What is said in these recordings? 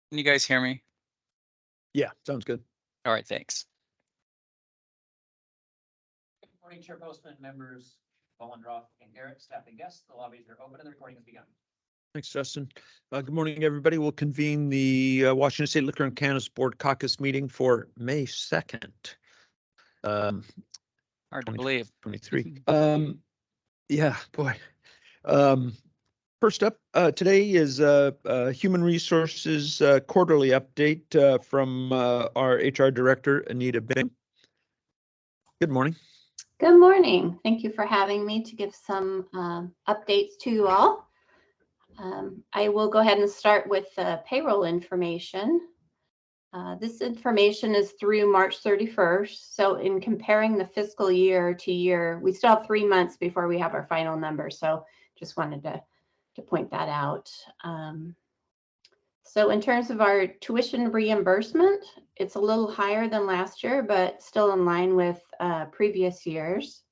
Can you guys hear me? Yeah, sounds good. All right, thanks. Good morning, Chair Postman, members, Bollendroff and Garrett, staff and guests. The lobbies are open and the recording has begun. Thanks, Justin. Good morning, everybody. We'll convene the Washington State Liquor and Cannabis Board Caucus meeting for May 2nd. Hard to believe. 2023. Yeah, boy. First up, today is Human Resources quarterly update from our HR Director, Anita Bing. Good morning. Good morning. Thank you for having me to give some updates to you all. I will go ahead and start with the payroll information. This information is through March 31st. So in comparing the fiscal year to year, we still have 3 months before we have our final number. So just wanted to point that out. So in terms of our tuition reimbursement, it's a little higher than last year, but still in line with previous years.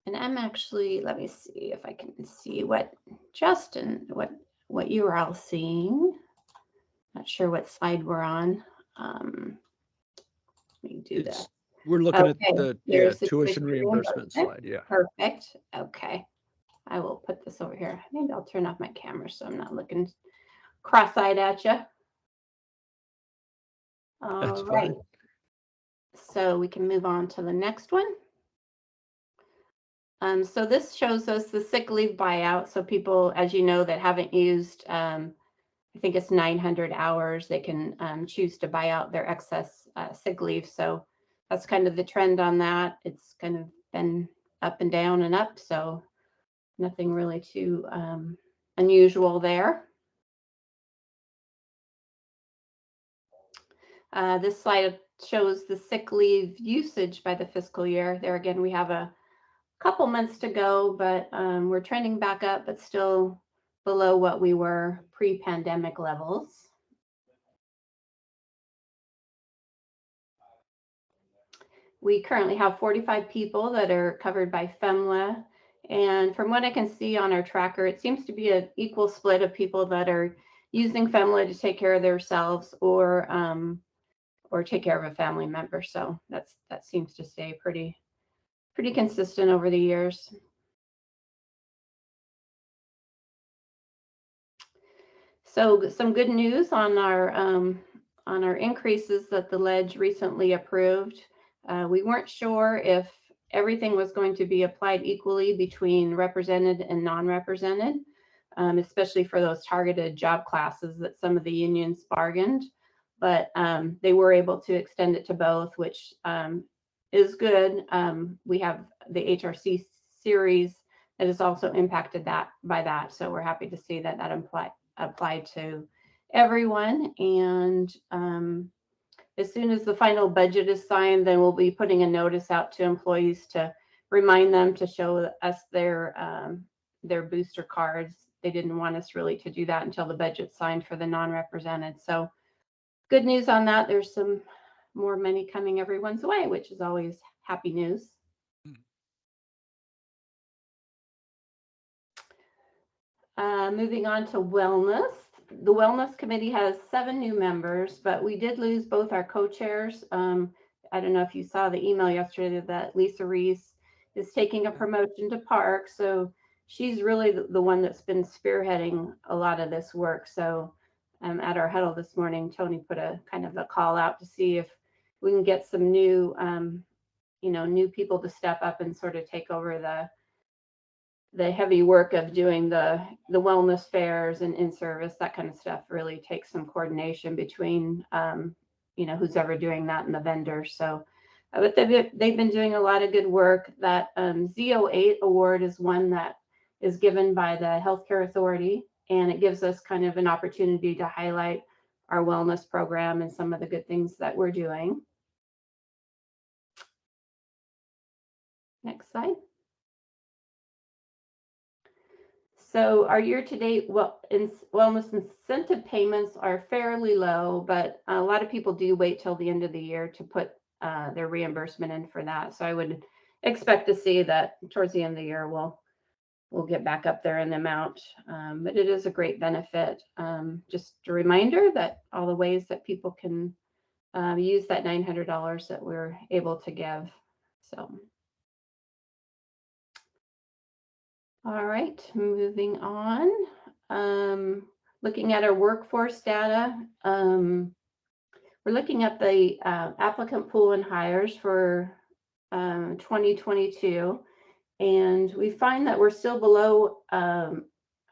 And I'm actually, let me see if I can see what Justin, what you were all seeing. Not sure what slide we're on. Let me do that. We're looking at the tuition reimbursement slide. Yeah. Perfect. Okay. I will put this over here. Maybe I'll turn off my camera so I'm not looking cross-eyed at you. All right. So we can move on to the next one. So this shows us the sick leave buyout. So people, as you know, that haven't used, I think it's 900 hours, they can choose to buy out their excess sick leave. So that's kind of the trend on that. It's kind of been up and down and up. So nothing really too unusual there. This slide shows the sick leave usage by the fiscal year. There again, we have a couple months to go, but we're trending back up, but still below what we were pre-pandemic levels. We currently have 45 people that are covered by FEMLA. And from what I can see on our tracker, it seems to be an equal split of people that are using FEMLA to take care of themselves or take care of a family member. So that seems to stay pretty consistent over the years. So some good news on our increases that the ledge recently approved. We weren't sure if everything was going to be applied equally between represented and non-represented, especially for those targeted job classes that some of the unions bargained. But they were able to extend it to both, which is good. We have the HRC series that is also impacted by that. So we're happy to see that applied to everyone. And as soon as the final budget is signed, then we'll be putting a notice out to employees to remind them to show us their booster cards. They didn't want us really to do that until the budget's signed for the non-represented. So good news on that. There's some more money coming everyone's way, which is always happy news. Moving on to wellness. The wellness committee has 7 new members, but we did lose both our co-chairs. I don't know if you saw the email yesterday that Lisa Reese is taking a promotion to Park. So she's really the one that's been spearheading a lot of this work. So at our huddle this morning, Tony put a kind of a call out to see if we can get some new, new people to step up and sort of take over the heavy work of doing the wellness fairs and in-service, that kind of stuff. Really takes some coordination between, who's ever doing that and the vendors. So, but they've been doing a lot of good work. That Z08 award is one that is given by the Healthcare Authority, and it gives us kind of an opportunity to highlight our wellness program and some of the good things that we're doing. Next slide. So our year-to-date wellness incentive payments are fairly low, but a lot of people do wait till the end of the year to put their reimbursement in for that. So I would expect to see that towards the end of the year, we'll we'll get back up there in the amount. But it is a great benefit. Just a reminder that all the ways that people can use that $900 that we're able to give. So, all right, moving on. Looking at our workforce data, we're looking at the applicant pool and hires for 2022, and we find that we're still below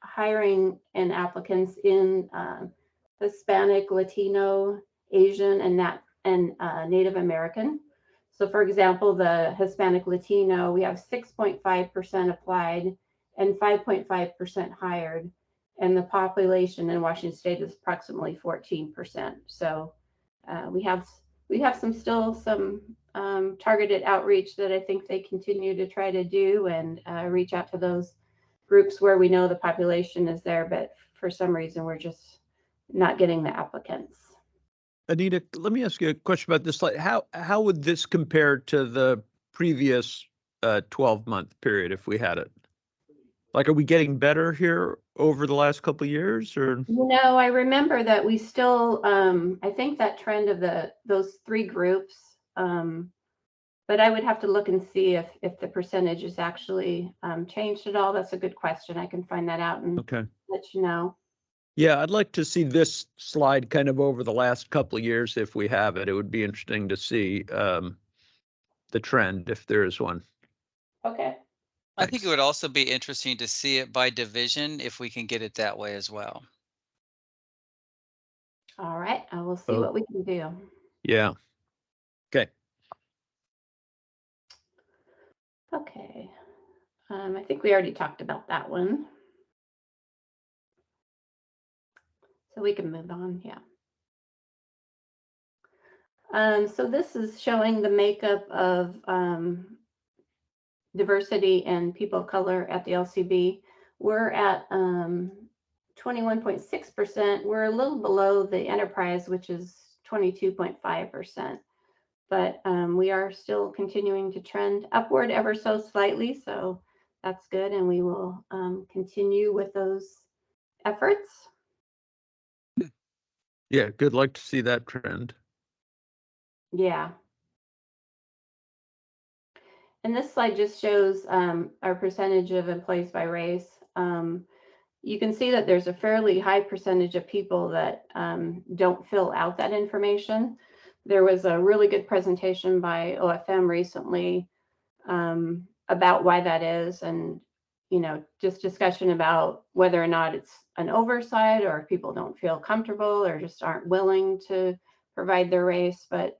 hiring and applicants in Hispanic, Latino, Asian, and Native American. So for example, the Hispanic Latino, we have 6.5% applied and 5.5% hired. And the population in Washington State is approximately 14%. So we have still some targeted outreach that I think they continue to try to do and reach out to those groups where we know the population is there, but for some reason we're just not getting the applicants. Anita, let me ask you a question about this slide. How would this compare to the previous 12-month period if we had it? Like, are we getting better here over the last couple of years, or? No, I remember that we still, I think that trend of those three groups, but I would have to look and see if the percentage is actually changed at all. That's a good question. I can find that out and let you know. Yeah, I'd like to see this slide kind of over the last couple of years if we have it. It would be interesting to see the trend if there is one. Okay. I think it would also be interesting to see it by division if we can get it that way as well. All right, I will see what we can do. Yeah. Okay. Okay. I think we already talked about that one. So we can move on, yeah. So this is showing the makeup of diversity and people of color at the LCB. We're at 21.6%. We're a little below the enterprise, which is 22.5%. But we are still continuing to trend upward ever so slightly. So that's good. And we will continue with those efforts. Yeah, good luck to see that trend. Yeah. And this slide just shows our percentage of employees by race. You can see that there's a fairly high percentage of people that don't fill out that information. There was a really good presentation by OFM recently about why that is, and just discussion about whether or not it's an oversight or if people don't feel comfortable or just aren't willing to provide their race. But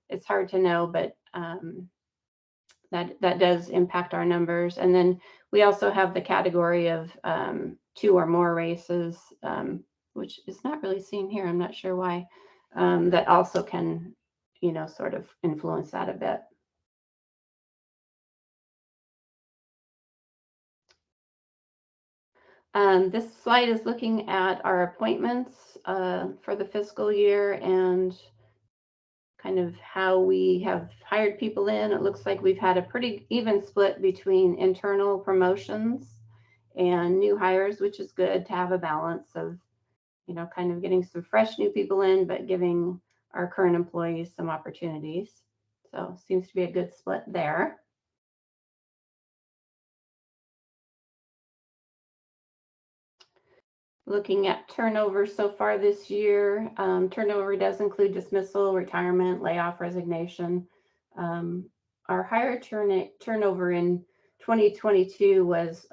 it's hard to know, but that does impact our numbers. And then we also have the category of 2 or more races, which is not really seen here. I'm not sure why. That also can, sort of influence that a bit. This slide is looking at our appointments for the fiscal year and kind of how we have hired people in. It looks like we've had a pretty even split between internal promotions and new hires, which is good to have a balance of, kind of getting some fresh new people in, but giving our current employees some opportunities. So seems to be a good split there. Looking at turnover so far this year, turnover does include dismissal, retirement, layoff, resignation. Our higher turnover in 2022 was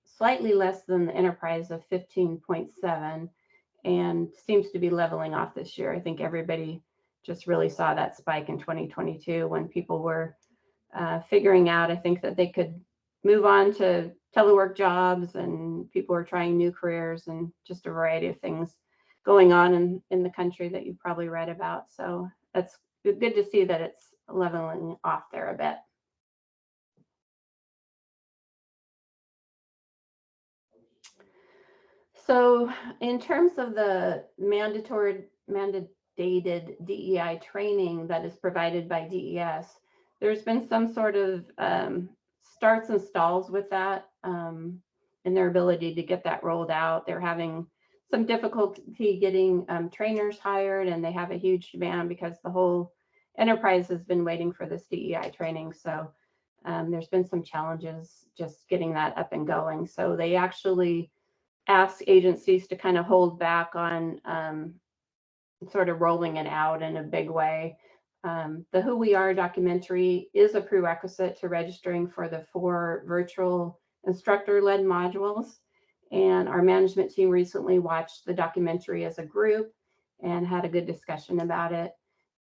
slightly less than the enterprise of 15.7, and seems to be leveling off this year. I think everybody just really saw that spike in 2022 when people were figuring out, I think, that they could move on to telework jobs, and people were trying new careers and just a variety of things going on in the country that you've probably read about. So that's good to see that it's leveling off there a bit. So in terms of the mandated DEI training that is provided by DES, there's been some sort of starts and stalls with that and their ability to get that rolled out. They're having some difficulty getting trainers hired, and they have a huge demand because the whole enterprise has been waiting for this DEI training. So there's been some challenges just getting that up and going. So they actually ask agencies to kind of hold back on sort of rolling it out in a big way. The Who We Are documentary is a prerequisite to registering for the 4 virtual instructor-led modules. And our management team recently watched the documentary as a group and had a good discussion about it.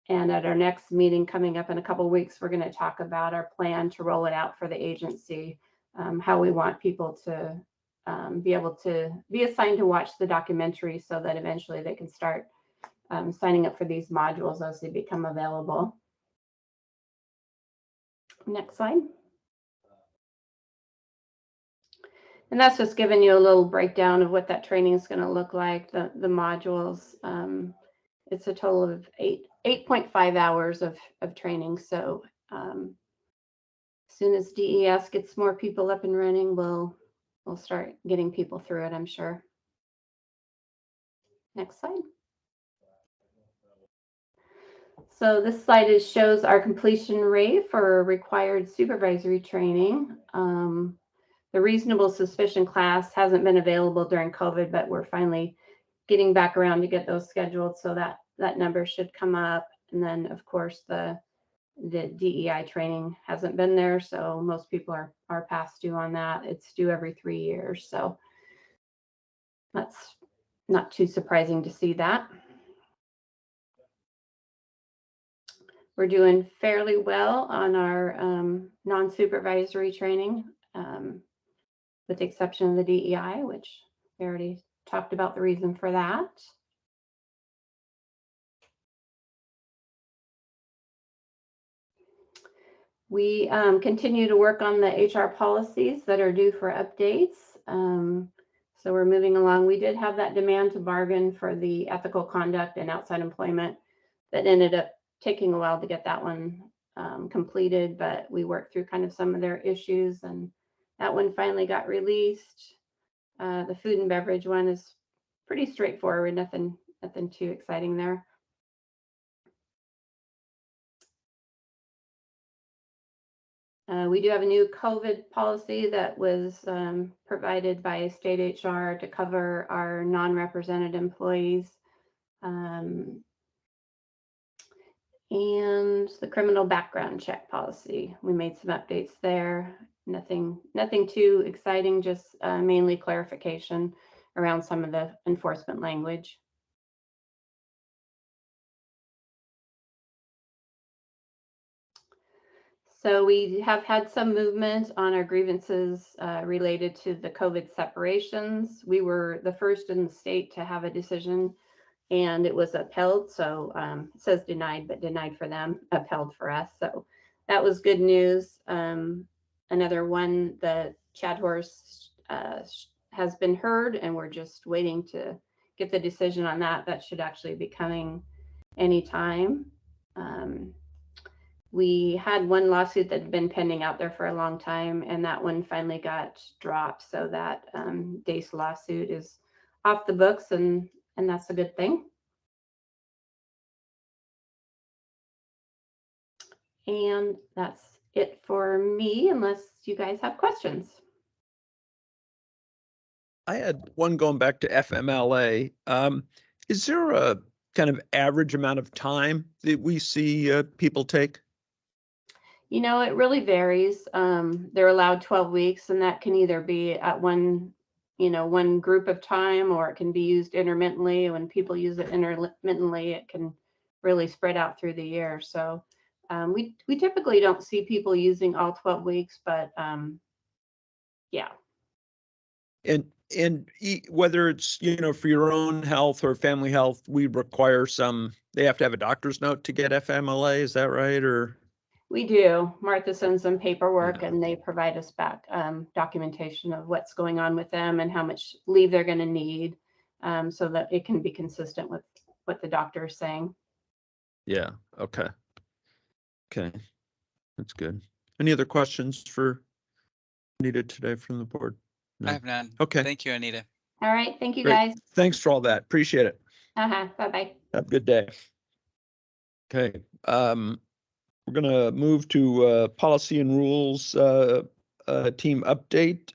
And at our next meeting coming up in a couple of weeks, we're going to talk about our plan to roll it out for the agency, how we want people to be able to be assigned to watch the documentary so that eventually they can start signing up for these modules as they become available. Next slide. And that's just giving you a little breakdown of what that training is going to look like, the modules. It's a total of 8.5 hours of training. So as soon as DES gets more people up and running, we'll start getting people through it, I'm sure. Next slide. So this slide shows our completion rate for required supervisory training. The reasonable suspicion class hasn't been available during COVID, but we're finally getting back around to get those scheduled, so that number should come up. And then, of course, the DEI training hasn't been there, so most people are past due on that. It's due every 3 years, so that's not too surprising to see that. We're doing fairly well on our non-supervisory training, with the exception of the DEI, which we already talked about the reason for that. We continue to work on the HR policies that are due for updates. So we're moving along. We did have that demand to bargain for the ethical conduct and outside employment that ended up taking a while to get that one completed, but we worked through kind of some of their issues, and that one finally got released. The food and beverage one is pretty straightforward, nothing too exciting there. We do have a new COVID policy that was provided by state HR to cover our non-represented employees. And the criminal background check policy, we made some updates there. Nothing too exciting, just mainly clarification around some of the enforcement language. So we have had some movement on our grievances related to the COVID separations. We were the first in the state to have a decision, and it was upheld. So it says denied, but denied for them, upheld for us. So that was good news. Another one, the Chad horse has been heard, and we're just waiting to get the decision on that. That should actually be coming anytime. We had one lawsuit that had been pending out there for a long time, and that one finally got dropped. So that DACE lawsuit is off the books, and that's a good thing. And that's it for me, unless you guys have questions. I had one going back to FMLA. Is there a kind of average amount of time that we see people take? You know, it really varies. They're allowed 12 weeks, and that can either be at one group of time, or it can be used intermittently. When people use it intermittently, it can really spread out through the year. So we typically don't see people using all 12 weeks, but yeah. And whether it's, for your own health or family health, we require they have to have a doctor's note to get FMLA. Is that right? Or we do. Martha sends them paperwork, and they provide us back documentation of what's going on with them and how much leave they're going to need, so that it can be consistent with what the doctor is saying. Yeah. Okay. That's good. Any other questions for needed today from the board? I No. have none. Okay. Thank you, Anita. All right, thank you, Great. guys. Thanks for all that. Appreciate it. Bye-bye. Have a good day. Okay, we're gonna move to policy and rules team update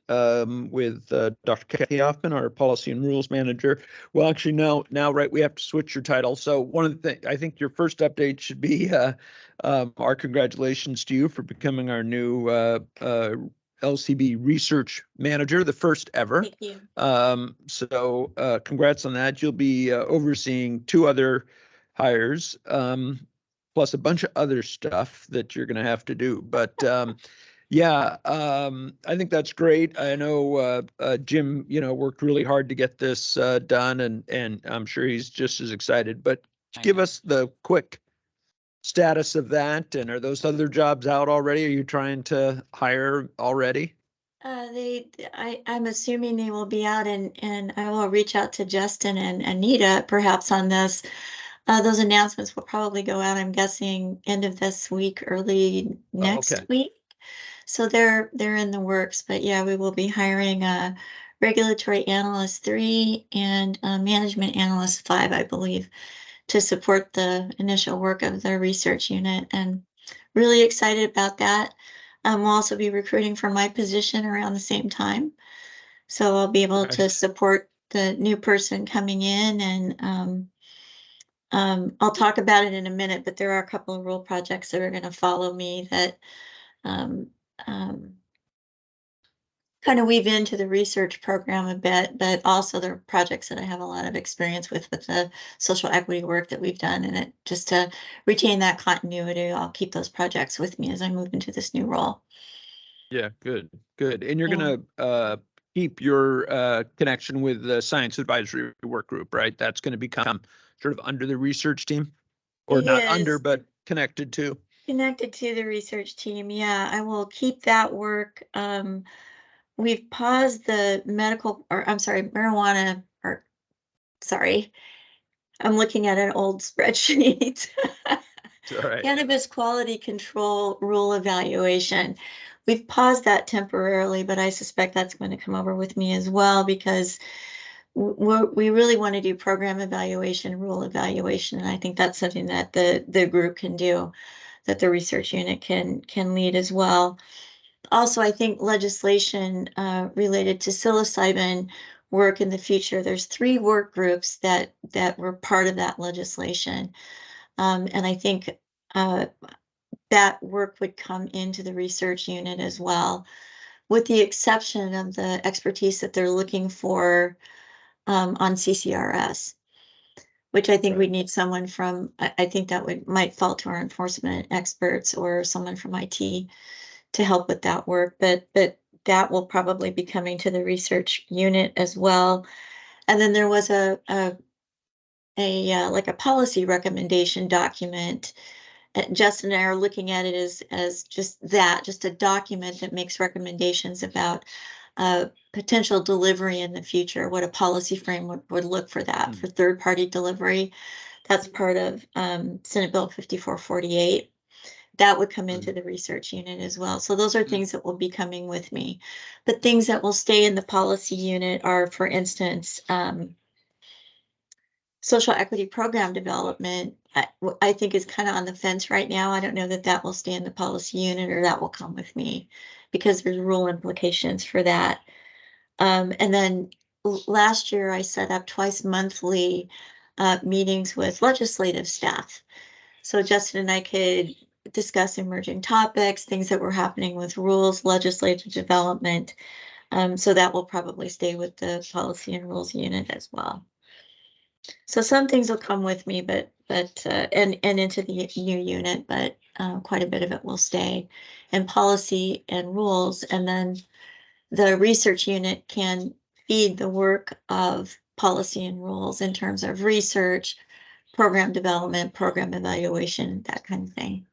with Dr. Kathy Hoffman, our policy and rules manager. Well, actually, now, right, we have to switch your title. So one of the things, I think your first update should be our congratulations to you for becoming our new LCB research manager, the first ever. Thank you. So congrats on that. You'll be overseeing 2 other hires, plus a bunch of other stuff that you're going to have to do. But yeah, I think that's great. I know Jim, worked really hard to get this done, and I'm sure he's just as excited. But I give know. us the quick status of that. And are those other jobs out already? Are you trying to hire already? I'm assuming they will be out, and I will reach out to Justin and Anita perhaps on this. Those announcements will probably go out, I'm guessing, end of this week, early next okay. week. So they're in the works, but yeah, we will be hiring a regulatory analyst 3 and a management analyst 5, I believe, to support the initial work of the research unit, and really excited about that. We'll also be recruiting for my position around the same time. So I'll be able to Right. support the new person coming in, and I'll talk about it in a minute, but there are a couple of rule projects that are going to follow me that um, um, kind of weave into the research program a bit, but also the projects that I have a lot of experience with the social equity work that we've done. And it just to retain that continuity, I'll keep those projects with me as I move into this new role. Yeah, good. And you're Yeah. gonna keep your connection with the science advisory work group, right? That's gonna become sort of under the research team, or It not under, is but connected to. connected to the research team. Yeah, I will keep that work. We've paused the medical, or I'm sorry, marijuana, or sorry, I'm looking at an old spreadsheet. It's all right. Cannabis quality control rule evaluation. We've paused that temporarily, but I suspect that's going to come over with me as well, because we really want to do program evaluation, rule evaluation, and I think that's something that the group can do, that the research unit can lead as well. Also, I think legislation related to psilocybin work in the future. There's 3 work groups that were part of that legislation, and I think that work would come into the research unit as well, with the exception of the expertise that they're looking for on CCRS, which I think Right. we need someone from. I think that might fall to our enforcement experts or someone from IT to help with that work, but that will probably be coming to the research unit as well. And then there was a like a policy recommendation document. Justin and I are looking at it as just a document that makes recommendations about potential delivery in the future, what a policy framework would look for that for third-party delivery. That's part of Senate Bill 5448. That would come into the research unit as well. So those are things that will be coming with me. But things that will stay in the policy unit are, for instance, social equity program development. I think is kind of on the fence right now. I don't know that will stay in the policy unit or that will come with me, because there's rule implications for that. And then last year I set up twice monthly meetings with legislative staff. So Justin and I could discuss emerging topics, things that were happening with rules, legislative development. So that will probably stay with the policy and rules unit as well. So some things will come with me, but and into the new unit, but quite a bit of it will stay in policy and rules. And then the research unit can feed the work of policy and rules in terms of research, program development, program evaluation, that kind of thing.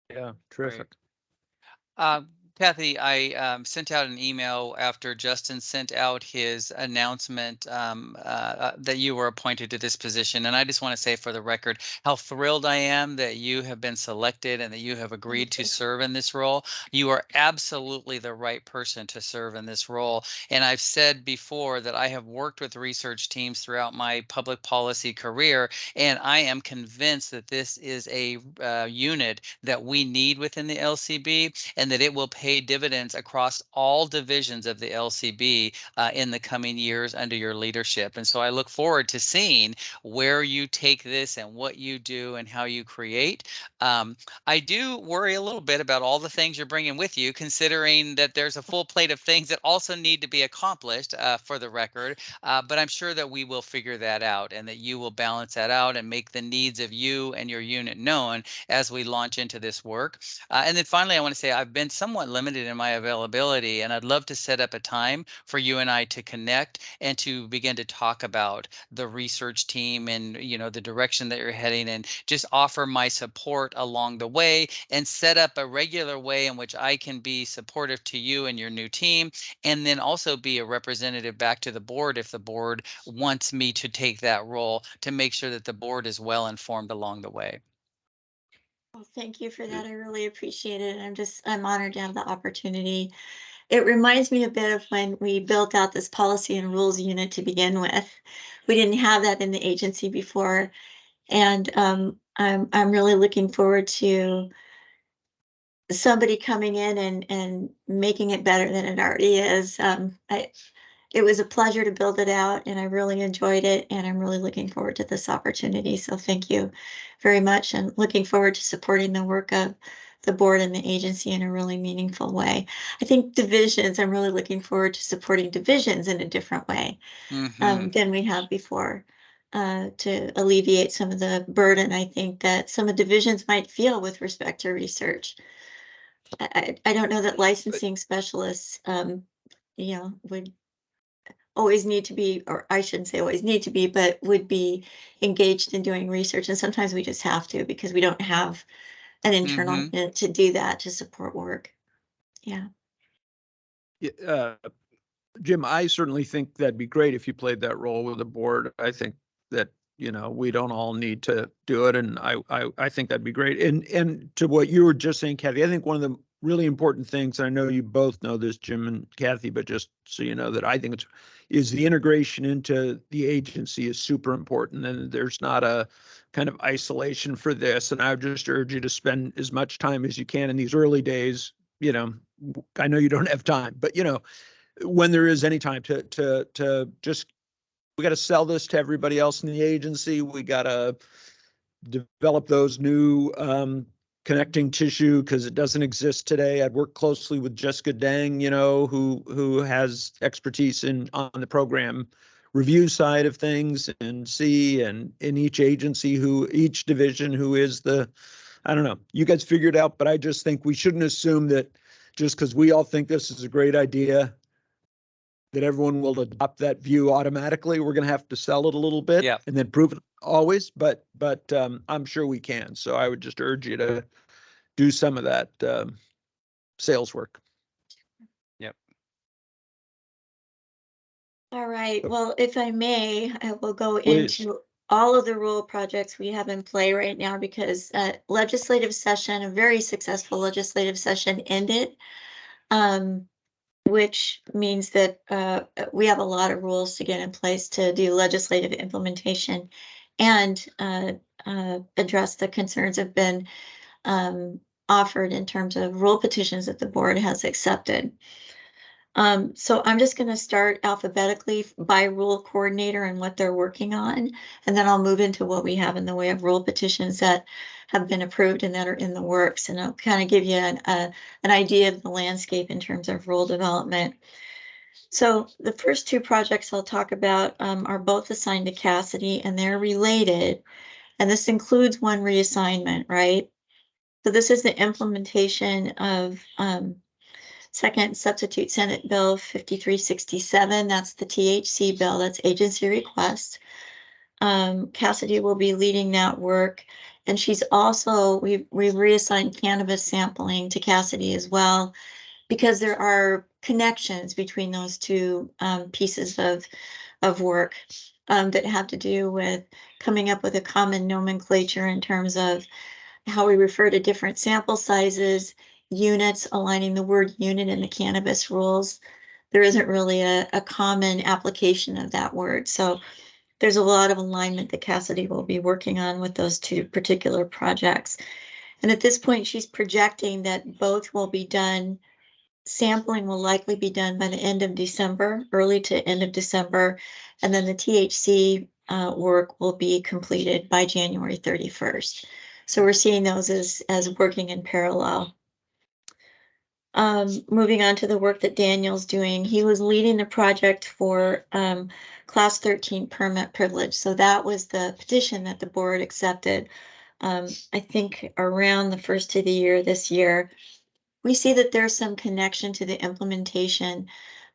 Yeah, terrific. Kathy, I sent out an email after Justin sent out his announcement that you were appointed to this position. And I just want to say for the record how thrilled I am that you have been selected and that you have agreed to serve in this role. You are absolutely the right person to serve in this role. And I've said before that I have worked with research teams throughout my public policy career, and I am convinced that this is a unit that we need within the LCB, and that it will pay dividends across all divisions of the LCB in the coming years under your leadership. And so I look forward to seeing where you take this and what you do and how you create. I do worry a little bit about all the things you're bringing with you, considering that there's a full plate of things that also need to be accomplished for the record. But I'm sure that we will figure that out and that you will balance that out and make the needs of you and your unit known as we launch into this work. And then finally, I want to say I've been somewhat limited in my availability, and I'd love to set up a time for you and I to connect and to begin to talk about the research team and, you know, the direction that you're heading, and just offer my support along the way and set up a regular way in which I can be supportive to you and your new team, and then also be a representative back to the board if the board wants me to take that role, to make sure that the board is well informed along the way. Well, thank you for that. I really appreciate it. I'm honored to have the opportunity. It reminds me a bit of when we built out this policy and rules unit to begin with. We didn't have that in the agency before. And I'm really looking forward to somebody coming in and making it better than it already is. It was a pleasure to build it out, and I really enjoyed it, and I'm really looking forward to this opportunity. So thank you very much, and looking forward to supporting the work of the board and the agency in a really meaningful way. I think divisions, I'm really looking forward to supporting divisions in a different way than we have before, to alleviate some of the burden I think that some of divisions might feel with respect to research. I don't know that licensing specialists, would always need to be, or I shouldn't say always need to be, but would be engaged in doing research. And sometimes we just have to, because we don't have an internal unit to do that, to support work. Yeah. Jim, I certainly think that'd be great if you played that role with the board. I think that, you know, we don't all need to do it. And I think that'd be great. And to what you were just saying, Kathy, I think one of the really important things, I know you both know this, Jim and Kathy, but just so you know, that I think is the integration into the agency is super important. And there's not a kind of isolation for this. And I would just urge you to spend as much time as you can in these early days. You know, I know you don't have time, but you know, when there is any time to just, we got to sell this to everybody else in the agency. We got to develop those new connecting tissue, because it doesn't exist today. I'd work closely with Jessica Dang, you know, who has expertise on the program review side of things, and see, and in each agency, each division, who is the, I don't know, you guys figure it out, but I just think we shouldn't assume that just because we all think this is a great idea, that everyone will adopt that view automatically. We're going to have to sell it a little bit, and then prove it always, but I'm sure we can. So I would just urge you to do some of that sales work. Yep. All right. Well, if I may, I will go Please. into all of the rule projects we have in play right now, because legislative session, a very successful legislative session, ended. Which means that we have a lot of rules to get in place to do legislative implementation and address the concerns that have been offered in terms of rule petitions that the board has accepted. So I'm just going to start alphabetically by rule coordinator and what they're working on, and then I'll move into what we have in the way of rule petitions that have been approved and that are in the works, and I'll kind of give you an idea of the landscape in terms of rule development. So the first two projects I'll talk about are both assigned to Cassidy, and they're related, and this includes one reassignment, right? So this is the implementation of Second Substitute Senate Bill 5367. That's the THC bill. That's agency request. Cassidy will be leading that work, and she's also, we've reassigned cannabis sampling to Cassidy as well, because there are connections between those two pieces of work that have to do with coming up with a common nomenclature in terms of how we refer to different sample sizes, units, aligning the word unit in the cannabis rules. There isn't really a common application of that word. So there's a lot of alignment that Cassidy will be working on with those two particular projects. And at this point, she's projecting that both will be done. Sampling will likely be done by the end of December, early to end of December. And then the THC work will be completed by January 31st. So we're seeing those as working in parallel. Moving on to the work that Daniel's doing, he was leading the project for Class 13 permit privilege. So that was the petition that the board accepted, I think around the first of the year this year. We see that there's some connection to the implementation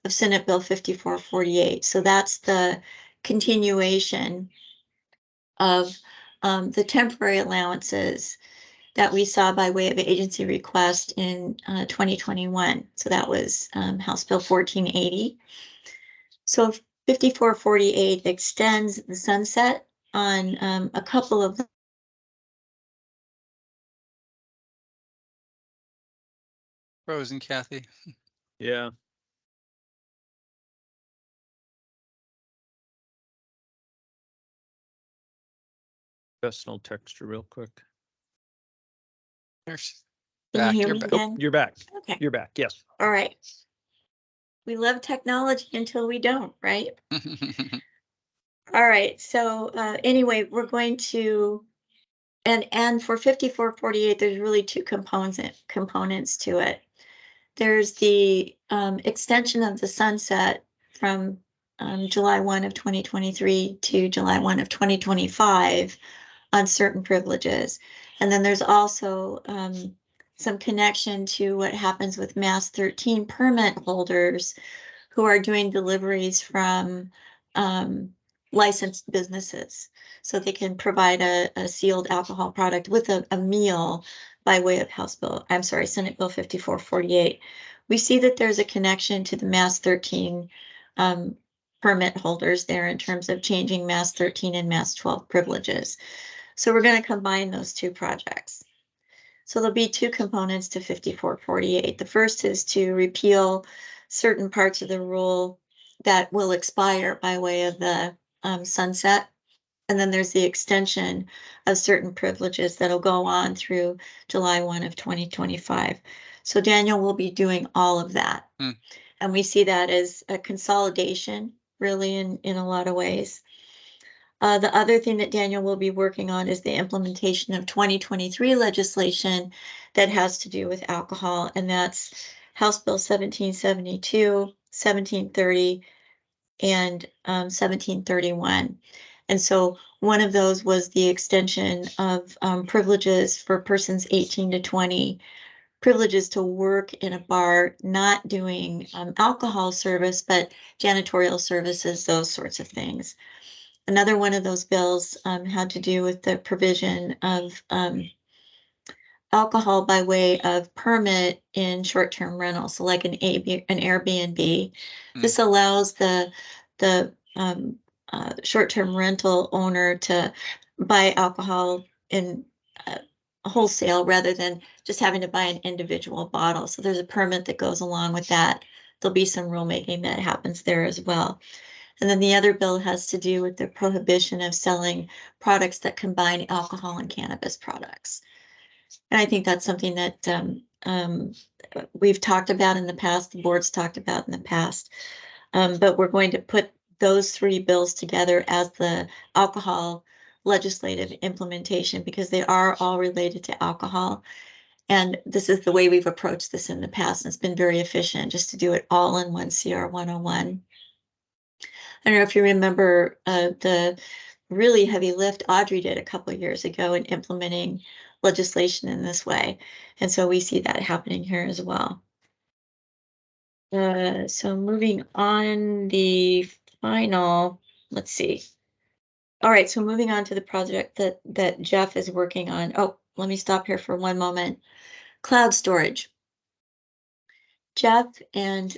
of Senate Bill 5448. So that's the continuation of the temporary allowances that we saw by way of agency request in 2021. So that was House Bill 1480. So 5448 extends the sunset on a couple of Frozen, Kathy. Yeah. Personal texture real quick. There's Can you back. hear You're me back. again? Oh, you're back. Okay. You're back. Yes. All right. We love technology until we don't, right? All right. So anyway, we're going to, and for 5448, there's really two components to it. There's the extension of the sunset from July 1 of 2023 to July 1 of 2025 on certain privileges. And then there's also some connection to what happens with Mass 13 permit holders who are doing deliveries from licensed businesses. So they can provide a sealed alcohol product with a meal by way of Senate Bill 5448. We see that there's a connection to the Mass 13 permit holders there in terms of changing Mass 13 and Mass 12 privileges. So we're going to combine those two projects. So there'll be two components to 5448. The first is to repeal certain parts of the rule that will expire by way of the sunset. And then there's the extension of certain privileges that'll go on through July 1 of 2025. So Daniel will be doing all of that. And we see that as a consolidation, really, in a lot of ways. The other thing that Daniel will be working on is the implementation of 2023 legislation that has to do with alcohol, and that's House Bill 1772, 1730, and 1731. And so one of those was the extension of privileges for persons 18 to 20, privileges to work in a bar, not doing alcohol service, but janitorial services, those sorts of things. Another one of those bills had to do with the provision of alcohol by way of permit in short-term rentals, so like an Airbnb. This allows the short-term rental owner to buy alcohol in wholesale rather than just having to buy an individual bottle. So there's a permit that goes along with that. There'll be some rulemaking that happens there as well. And then the other bill has to do with the prohibition of selling products that combine alcohol and cannabis products. And I think that's something that we've talked about in the past, the board's talked about in the past. But we're going to put those three bills together as the alcohol legislative implementation because they are all related to alcohol. And this is the way we've approached this in the past. And it's been very efficient just to do it all in one CR 101. I don't know if you remember the really heavy lift Audrey did a couple of years ago in implementing legislation in this way. And so we see that happening here as well. So moving on, the final, let's see. All right, so moving on to the project that Jeff is working on. Oh, let me stop here for one moment. Cloud storage. Jeff and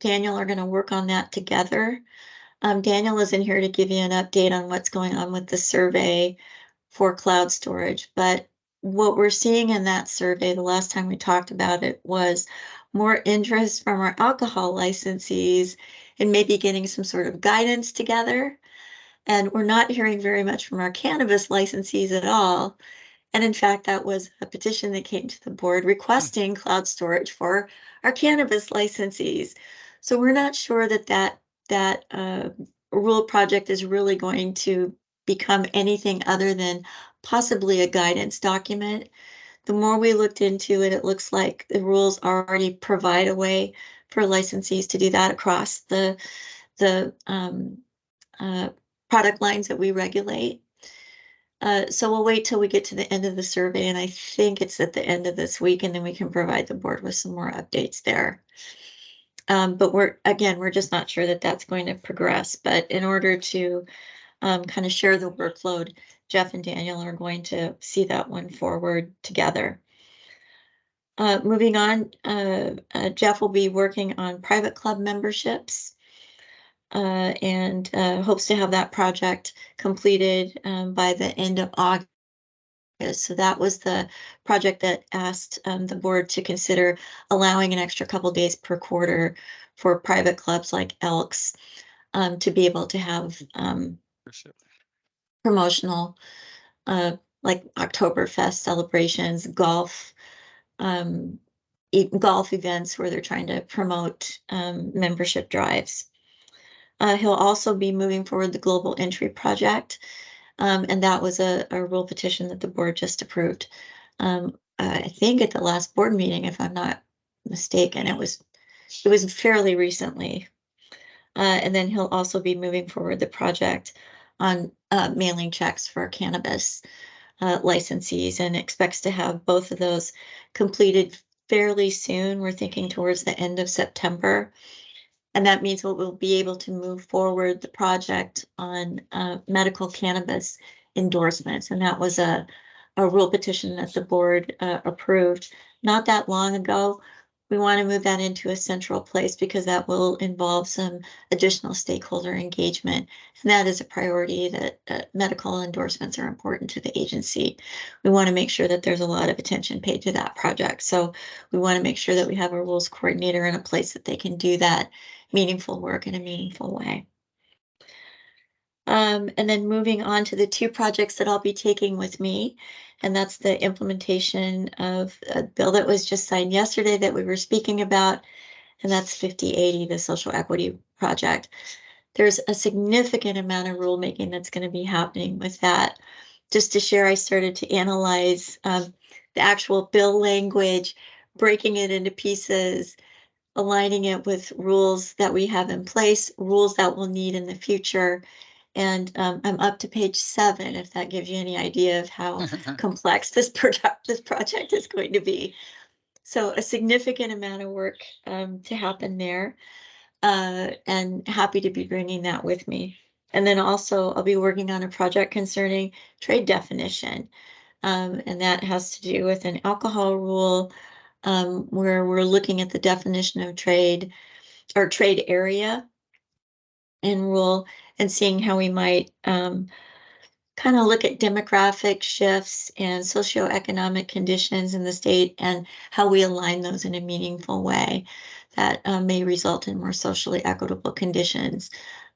Daniel are going to work on that together. Daniel is in here to give you an update on what's going on with the survey for cloud storage. But what we're seeing in that survey, the last time we talked about it, was more interest from our alcohol licensees in maybe getting some sort of guidance together. And we're not hearing very much from our cannabis licensees at all. And in fact, that was a petition that came to the board requesting cloud storage for our cannabis licensees. So we're not sure that rule project is really going to become anything other than possibly a guidance document. The more we looked into it, it looks like the rules already provide a way for licensees to do that across the product lines that we regulate. So we'll wait till we get to the end of the survey, and I think it's at the end of this week, and then we can provide the board with some more updates there. But we're just not sure that that's going to progress. But in order to kind of share the workload, Jeff and Daniel are going to see that one forward together. Moving on, Jeff will be working on private club memberships. And hopes to have that project completed by the end of August. So that was the project that asked the board to consider allowing an extra couple days per quarter for private clubs like Elks to be able to have promotional like Oktoberfest celebrations, golf events where they're trying to promote membership drives. He'll also be moving forward the Global Entry Project, and that was a rule petition that the board just approved. I think at the last board meeting, if I'm not mistaken, it was fairly recently. And then he'll also be moving forward the project on mailing checks for cannabis licensees, and expects to have both of those completed fairly soon. We're thinking towards the end of September. And that means we'll be able to move forward the project on medical cannabis endorsements. And that was a rule petition that the board approved not that long ago. We want to move that into a central place because that will involve some additional stakeholder engagement. And that is a priority, that medical endorsements are important to the agency. We want to make sure that there's a lot of attention paid to that project. So we want to make sure that we have a rules coordinator in a place that they can do that meaningful work in a meaningful way. And then moving on to the two projects that I'll be taking with me, and that's the implementation of a bill that was just signed yesterday that we were speaking about, and that's 5080, the social equity project. There's a significant amount of rulemaking that's going to be happening with that. Just to share, I started to analyze the actual bill language, breaking it into pieces, aligning it with rules that we have in place, rules that we'll need in the future. And I'm up to page 7, if that gives you any idea of how complex this project is going to be. So a significant amount of work to happen there, and happy to be bringing that with me. And then also I'll be working on a project concerning trade definition. And that has to do with an alcohol rule where we're looking at the definition of trade or trade area in rule and seeing how we might kind of look at demographic shifts and socioeconomic conditions in the state and how we align those in a meaningful way that may result in more socially equitable conditions,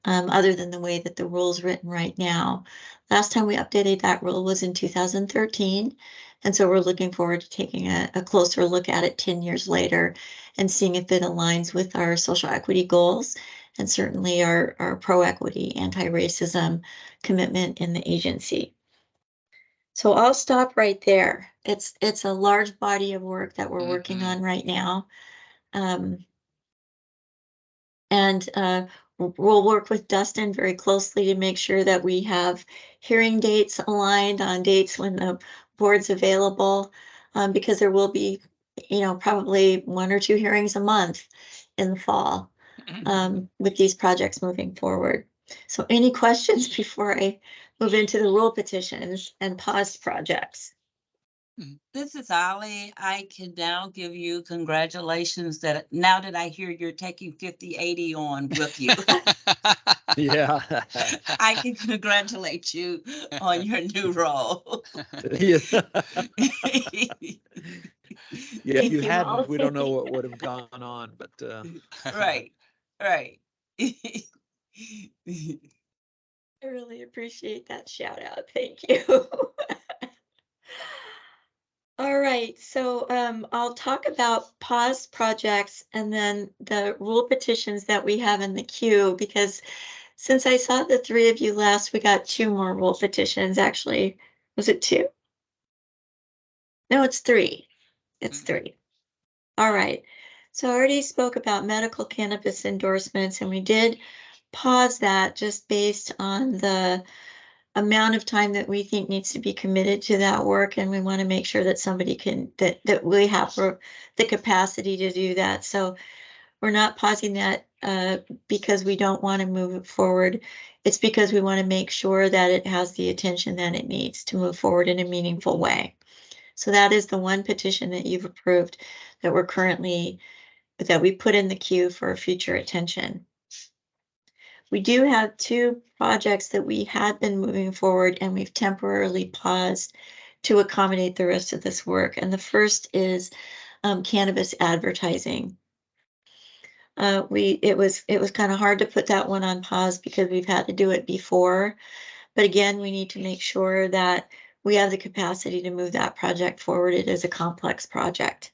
other than the way that the rule is written right now. Last time we updated that rule was in 2013. And so we're looking forward to taking a closer look at it 10 years later and seeing if it aligns with our social equity goals and certainly our pro-equity, anti-racism commitment in the agency. So I'll stop right there. It's a large body of work that we're working on right now. And we'll work with Dustin very closely to make sure that we have hearing dates aligned on dates when the board's available, because there will be, probably 1 or 2 hearings a month in the fall with these projects moving forward. So any questions before I move into the rule petitions and paused projects? This is Ollie. I can now give you congratulations that now that I hear you're taking 5080 on with you, Yeah. I can congratulate you on your new role. Yeah. Yeah, if Thank you you, hadn't, we don't know Molly. what would have gone on, but Right, right. I really appreciate that shout out. Thank you. All right, so I'll talk about paused projects and then the rule petitions that we have in the queue, because since I saw the three of you last, we got two more rule petitions, actually. Was it two? No, it's three. It's three. All right. So I already spoke about medical cannabis endorsements, and we did pause that just based on the amount of time that we think needs to be committed to that work, and we want to make sure that somebody can that we have the capacity to do that. So we're not pausing that because we don't want to move it forward. It's because we want to make sure that it has the attention that it needs to move forward in a meaningful way. So that is the one petition that you've approved that we put in the queue for future attention. We do have two projects that we had been moving forward and we've temporarily paused to accommodate the rest of this work. And the first is cannabis advertising. It was kind of hard to put that one on pause because we've had to do it before. But again, we need to make sure that we have the capacity to move that project forward. It is a complex project.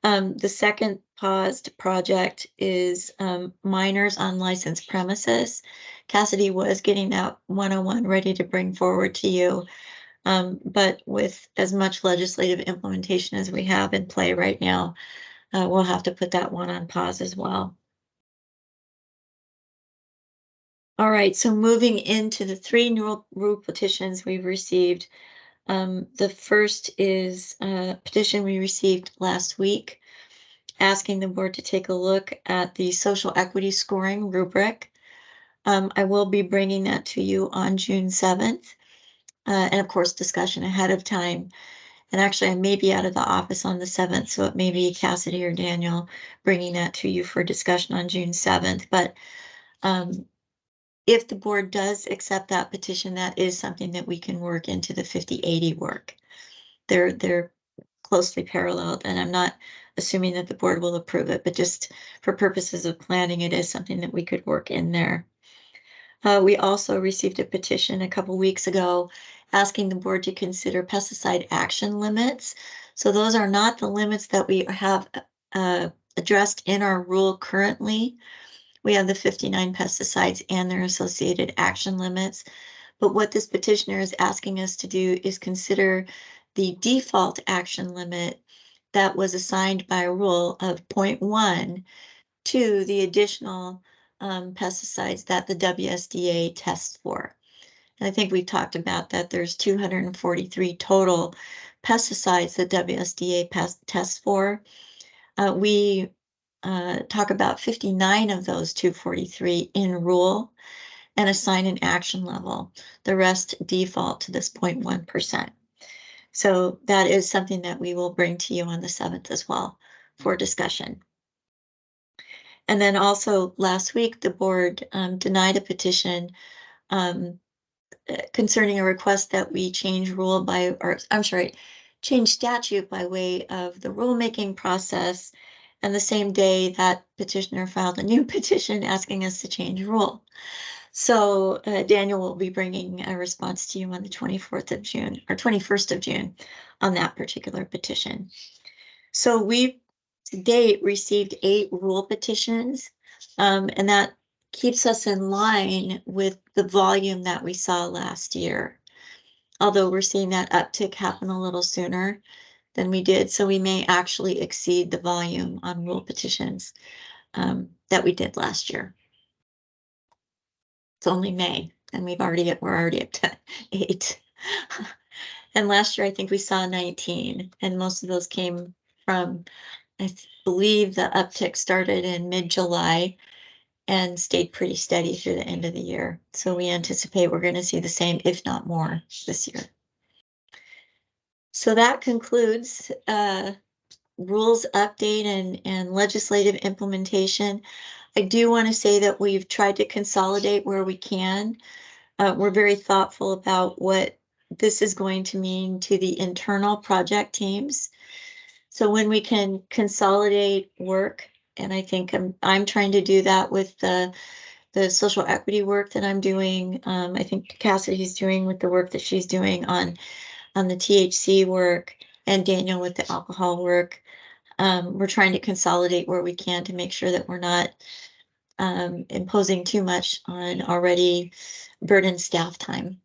The second paused project is minors on licensed premises. Cassidy was getting that 101 ready to bring forward to you. But with as much legislative implementation as we have in play right now, we'll have to put that one on pause as well. All right, so moving into the three new rule petitions we've received. The first is a petition we received last week, asking the board to take a look at the social equity scoring rubric. I will be bringing that to you on June 7th. And of course, discussion ahead of time. And actually, I may be out of the office on the 7th, so it may be Cassidy or Daniel bringing that to you for discussion on June 7th. But if the board does accept that petition, that is something that we can work into the 5080 work. They're closely paralleled, and I'm not assuming that the board will approve it, but just for purposes of planning, it is something that we could work in there. We also received a petition a couple weeks ago asking the board to consider pesticide action limits. So those are not the limits that we have addressed in our rule currently. We have the 59 pesticides and their associated action limits. But what this petitioner is asking us to do is consider the default action limit that was assigned by a rule of 0.1 to the additional pesticides that the WSDA tests for. And I think we've talked about that there's 243 total pesticides that WSDA tests for. We talk about 59 of those 243 in rule and assign an action level. The rest default to this 0.1%. So that is something that we will bring to you on the 7th as well for discussion. And then also last week, the board denied a petition concerning a request that we change change statute by way of the rulemaking process. And the same day that petitioner filed a new petition asking us to change rule. So Daniel will be bringing a response to you on the 24th of June or 21st of June on that particular petition. So we've to date received 8 rule petitions, and that keeps us in line with the volume that we saw last year. Although we're seeing that uptick happen a little sooner than we did, so we may actually exceed the volume on rule petitions that we did last year. It's only May, and we're already up to 8. And last year, I think we saw 19, and most of those came from, I believe the uptick started in mid-July and stayed pretty steady through the end of the year. So we anticipate we're going to see the same, if not more, this year. So that concludes rules update and legislative implementation. I do want to say that we've tried to consolidate where we can. We're very thoughtful about what this is going to mean to the internal project teams. So when we can consolidate work, and I think I'm trying to do that with the social equity work that I'm doing. I think Cassidy's doing with the work that she's doing on the THC work, and Daniel with the alcohol work. We're trying to consolidate where we can to make sure that we're not imposing too much on already burdened staff time.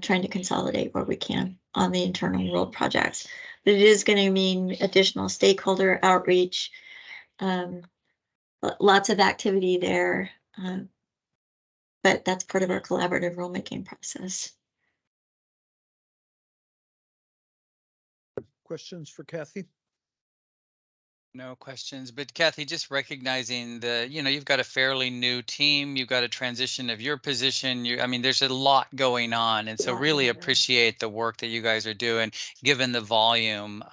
Trying to consolidate where we can on the internal world projects. But it is going to mean additional stakeholder outreach, lots of activity there. But that's part of our collaborative rulemaking process. Questions for Kathy? No questions, but Kathy, just recognizing you've got a fairly new team, you've got a transition of your position. I mean, there's a lot going on. And so really appreciate the work that you guys are doing, given the volume,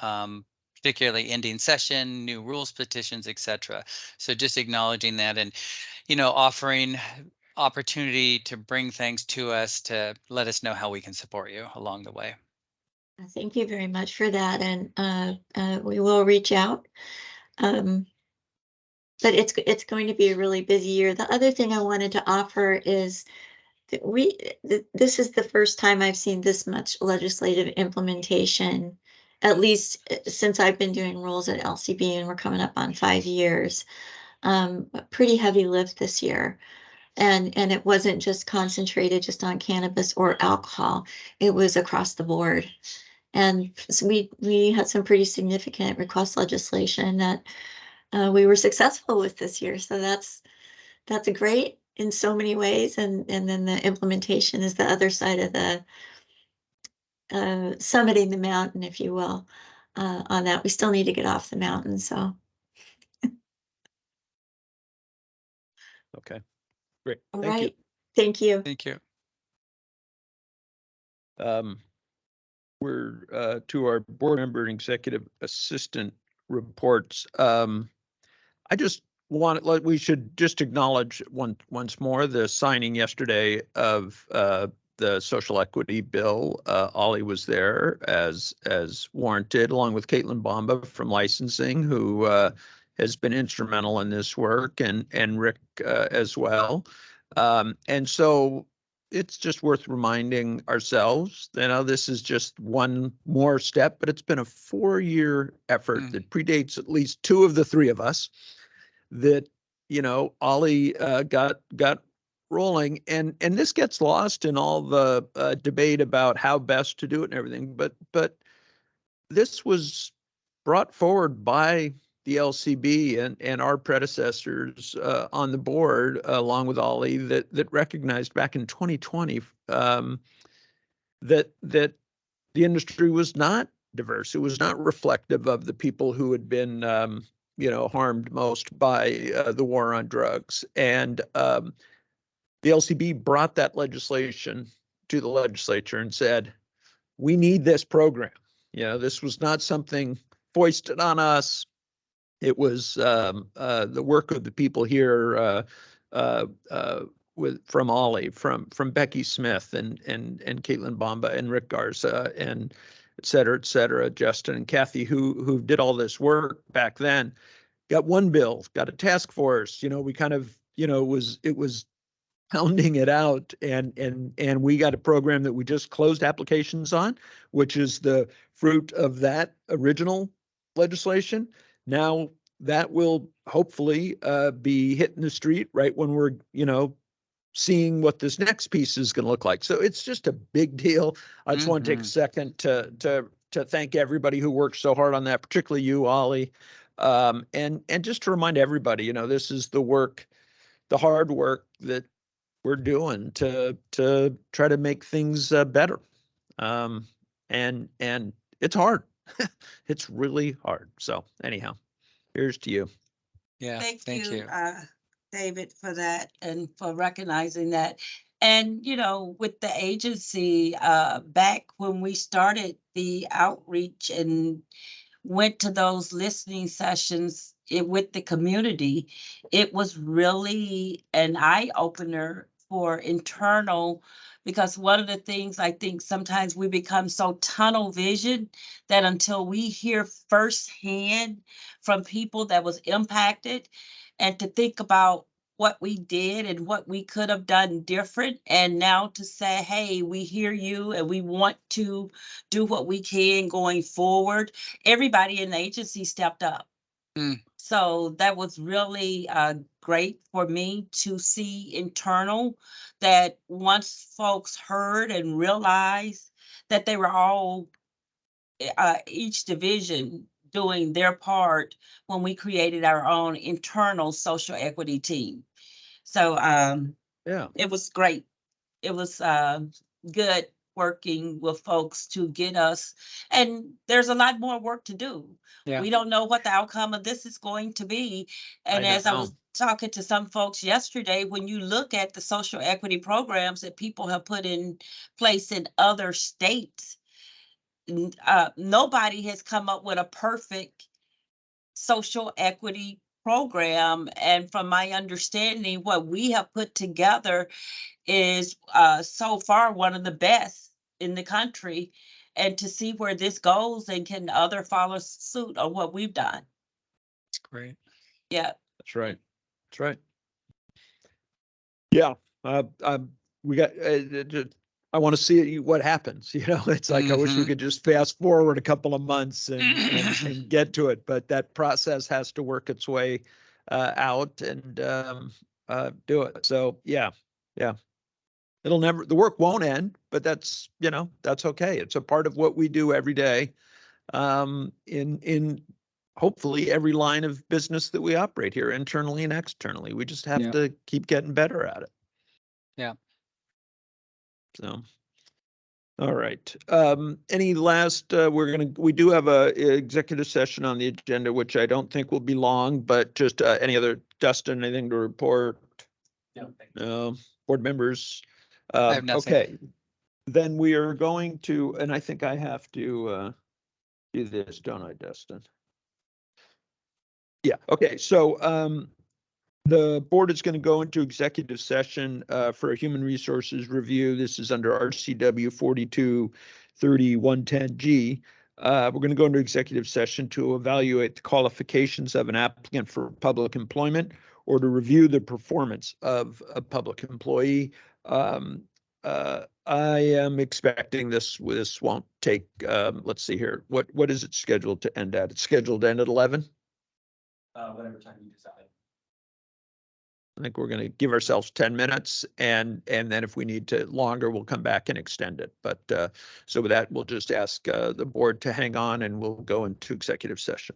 particularly ending session, new rules, petitions, etc. So just acknowledging that and, offering opportunity to bring things to us to let us know how we can support you along the way. Thank you very much for that. And we will reach out. But it's going to be a really busy year. The other thing I wanted to offer is that this is the first time I've seen this much legislative implementation, at least since I've been doing rules at LCB, and we're coming up on 5 years. A pretty heavy lift this year. And it wasn't just concentrated just on cannabis or alcohol. It was across the board. And so we had some pretty significant request legislation that we were successful with this year. So that's great in so many ways. And then the implementation is the other side of the summiting the mountain, if you will, on that. We still need to get off the mountain. So. Okay, great. All Thank right. Thank you. Thank you. We're to our board member and executive assistant reports. I just we should just acknowledge once more the signing yesterday of the social equity bill. Ollie was there as warranted, along with Caitlin Bomba from licensing, who has been instrumental in this work, and Rick as well. And so it's just worth reminding ourselves, this is just one more step, but it's been a 4-year effort that predates at least 2 of the 3 of us that, Ollie got rolling. And this gets lost in all the debate about how best to do it and everything. But this was brought forward by the LCB and our predecessors on the board, along with Ollie, that recognized back in 2020 that the industry was not diverse. It was not reflective of the people who had been harmed most by the war on drugs. And the LCB brought that legislation to the legislature and said, we need this program. This was not something foisted on us. It was the work of the people here from Ollie, from Becky Smith and Caitlin Bomba and Rick Garza and et cetera, Justin and Kathy, who did all this work back then. Got one bill, got a task force. We kind of, it was pounding it out, and we got a program that we just closed applications on, which is the fruit of that original legislation. Now that will hopefully be hitting the street right when we're, seeing what this next piece is going to look like. So it's just a big deal. I just want to take a second to thank everybody who worked so hard on that, particularly you, Ollie. And just to remind everybody, this is the work, the hard work that we're doing to try to make things better. And it's hard. It's really hard. So anyhow, here's to you. Yeah, Thank thank you. David, for that and for recognizing that. And, with the agency, back when we started the outreach and went to those listening sessions with the community, it was really an eye opener for internal, because one of the things I think sometimes we become so tunnel vision that until we hear firsthand from people that was impacted, and to think about what we did and what we could have done different, and now to say, hey, we hear you and we want to do what we can going forward. Everybody in the agency stepped up. Mm. So that was really great for me to see internal, that once folks heard and realized that they were all, each division doing their part when we created our own internal social equity team. So Yeah. it was great. It was good working with folks to get us, and there's a lot more work to do. Yeah. We don't know what the outcome of this is going to be. And I as I was know. talking to some folks yesterday, when you look at the social equity programs that people have put in place in other states, nobody has come up with a perfect social equity program. And from my understanding, what we have put together is so far one of the best in the country. And to see where this goes, and can other follow suit on what we've done. It's great. Yeah. That's right. That's right. Yeah. We got, I want to see what happens. It's like, I wish we Mhm. could just fast forward a couple of months and get to it, but that process has to work its way out and do it. So yeah. The work won't end, but that's okay. It's a part of what we do every day, in hopefully every line of business that we operate here, internally and externally. We just have Yeah. to keep getting better at it. Yeah. So, all right. Any last, we do have a executive session on the agenda, which I don't think will be long, but just any other, Dustin, anything to report? No, thank you. No, board members? I have nothing. Okay, then we are going to, and I think I have to do this, don't I, Dustin? Yeah, okay, so the board is going to go into executive session for a human resources review. This is under RCW 4230-110G. We're going to go into executive session to evaluate the qualifications of an applicant for public employment or to review the performance of a public employee. I am expecting this won't take, let's see here. What is it scheduled to end at? It's scheduled to end at 11? Whatever time you decide. I think we're going to give ourselves 10 minutes and then if we need to longer, we'll come back and extend it. But so with that, we'll just ask the board to hang on and we'll go into executive session.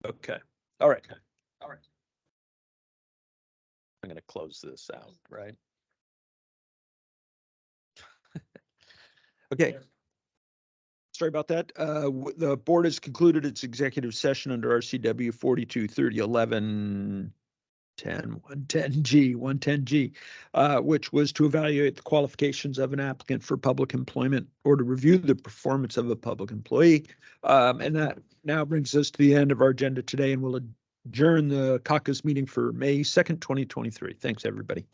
Okay, all right. I'm gonna close this out, right? Okay. Sorry about that. The board has concluded its executive session under RCW 423011 110G, which was to evaluate the qualifications of an applicant for public employment or to review the performance of a public employee. And that now brings us to the end of our agenda today, and we'll adjourn the caucus meeting for May 2nd, 2023. Thanks, everybody.